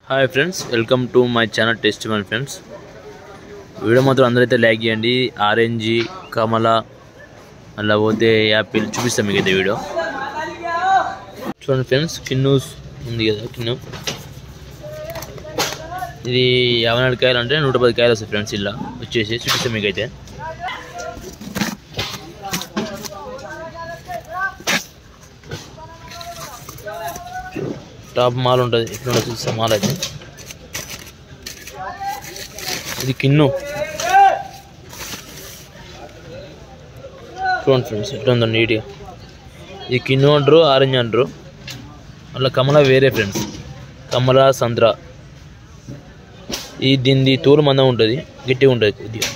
Hi friends, welcome to my channel taste my friends. Video మాత్రం అందరైతే like చేయండి. Orange, కమల, అలా పోతే యాపిల్ చూపిస్తాం మీకు అయితే వీడియో చూడండి ఫ్రెండ్స్. కిన్నూస్ ఉంది కదా, కిన్ను ఇది 54 కాయలు అంటే 110 కాయలు వస్తాయి ఫ్రెండ్స్. ఇలా వచ్చేసి చూపిస్తాం మీకు అయితే. టాప్ మాల్ ఉంటుంది, ఇక్కడ చూస్తే మాల్ అయితే. ఇది కిన్ను చూడండి ఫ్రెండ్స్, ఎట్లా ఉందో నీట్గా. ఇది కిన్ను అంటారు, ఆరెంజ్ అంటారు. మళ్ళీ కమల వేరే ఫ్రెండ్స్, కమల సంత్రా. ఈ దీనిది తోలు మందం ఉంటుంది, గట్టిగా ఉంటుంది కొద్దిగా.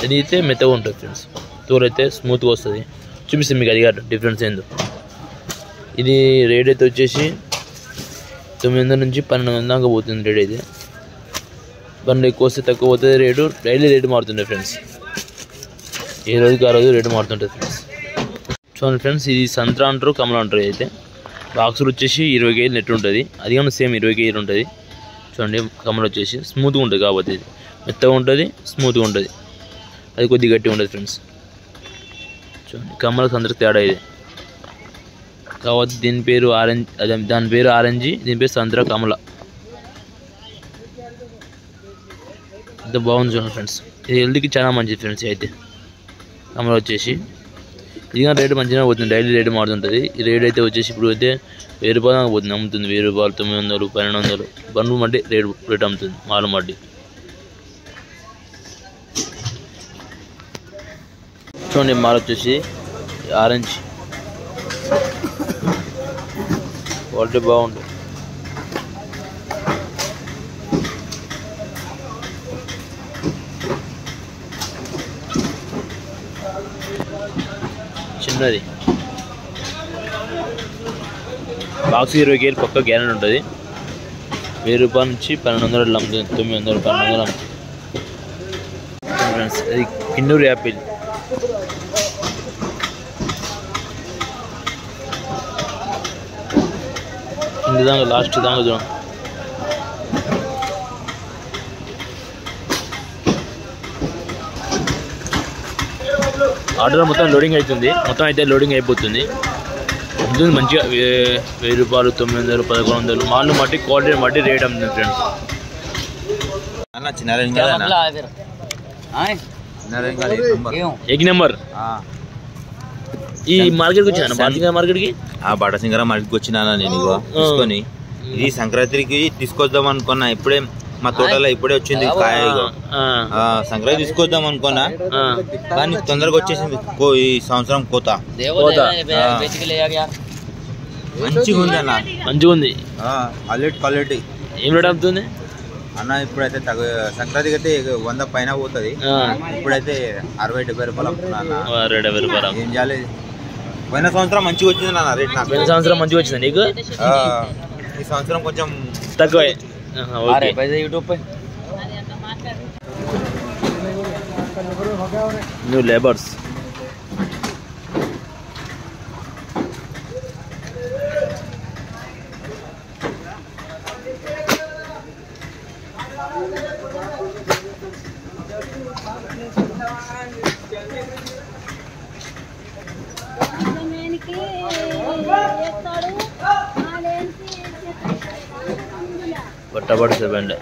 ఇది అయితే మెత్తగా ఉంటుంది ఫ్రెండ్స్, తోలు అయితే స్మూత్గా వస్తుంది. చూపిస్తాను మీకు అది కాదు డిఫరెన్స్ ఏందో. ఇది రేట్ అయితే వచ్చేసి 900 నుంచి 1200 దాకా పోతుంది రేట్ అయితే. బండ్లు ఎక్కువ వస్తే తక్కువ పోతుంది రేటు. డైలీ రేటు మారుతుండే ఫ్రెండ్స్, ఏ రోజుకి ఆ రోజు రేటు మారుతుంటుంది ఫ్రెండ్స్. చూడండి ఫ్రెండ్స్, ఇది సంత్రా అంటారు, కమల అంటారు. అయితే బాక్సులు వచ్చేసి 20 కేజీలు నెట్ ఉంటుంది. అది కానీ సేమ్ 20 కేజీలు ఉంటుంది. చూడండి, కమల వచ్చేసి స్మూత్గా ఉంటుంది, కాబట్టి ఇది మెత్తగా ఉంటుంది, స్మూత్గా ఉంటుంది. అది కొద్దిగా గట్టిగా ఉంటుంది ఫ్రెండ్స్. చూడండి, కమల సంత్రా తేడా ఇది కాబట్టి దీని పేరు ఆరెంజ్, అదే దాని పేరు ఆరెంజ్, దీని పేరు సంత్రా, కమల. ఎంత బాగుంది చూడండి ఫ్రెండ్స్. ఇది హెల్త్కి చాలా మంచిది ఫ్రెండ్స్. అయితే కమల వచ్చేసి ఇది కానీ రేటు మంచిగా పోతుంది, డైలీ రేటు మారుతుంటుంది. ఈ రేట్ అయితే వచ్చేసి ఇప్పుడు అయితే 1000 రూపాయలు దాకా పోతుంది, అమ్ముతుంది. 1000 రూపాయలు, 900, 1200 బండ్లు మట్టి రేట్ అమ్ముతుంది, మాలు మట్టి. చూడండి, మాల్ వచ్చేసి ఆరెంజ్ క్వాలిటీ బాగుంది. చిన్నది బాక్స్ 20 కేజీలు పక్క గ్యారెంటీ ఉంటుంది. 1000 రూపాయల నుంచి 1200 అమ్ముతుంది, 900, 1200 అమ్ముతుంది ఫ్రెండ్స్. అది కిన్నూరు యాపిల్. కింద దాకా లాస్ట్ దాకా చూడండి. ఆర్డర్ మొత్తం లోడింగ్ అవుతుంది, మొత్తం అయితే లోడింగ్ అయిపోతుంది. ఉంటుంది మంచిగా. 1000 రూపాయలు, 900, 1100 మాల్ను బట్టి, క్వాలిటీని బట్టి రేట్ అమ్ముతుంది ఫ్రెండ్స్. एक नंबर ఈ మార్కెట్కి వచ్చాను, బాటసింగర మార్కెట్కి. బాటసింగర మార్కెట్కి వచ్చినా నేను ఇగో తీసుకొని. ఇది సంక్రాంతికి తీసుకొద్దాం అనుకున్నా. ఇప్పుడే మా తోటలో ఇప్పుడే వచ్చింది కాయ. సంక్రాంతి తీసుకొద్దాం అనుకున్నా, కానీ తొందరగా వచ్చేసింది. ఈ సంవత్సరం కోత మంచిగా ఉంది అన్న, మంచిగా ఉంది. క్వాలిటీ ఏం రేట్ అమ్ముతుంది అన్న? ఇప్పుడైతే సంక్రాంతికి అయితే 100 పైన పోతుంది. ఇప్పుడైతే 60-70 రూపాయలు అమ్ముతున్నా. 70 రూపాయలు. ఏం చేయాలి? పోయిన సంవత్సరం మంచిగా వచ్చింది అన్న రేట్. నాకు పోయిన సంవత్సరం మంచిగా వచ్చింది నీకు, ఈ సంవత్సరం కొంచెం తక్కువ. New labours. బట్టబడి 7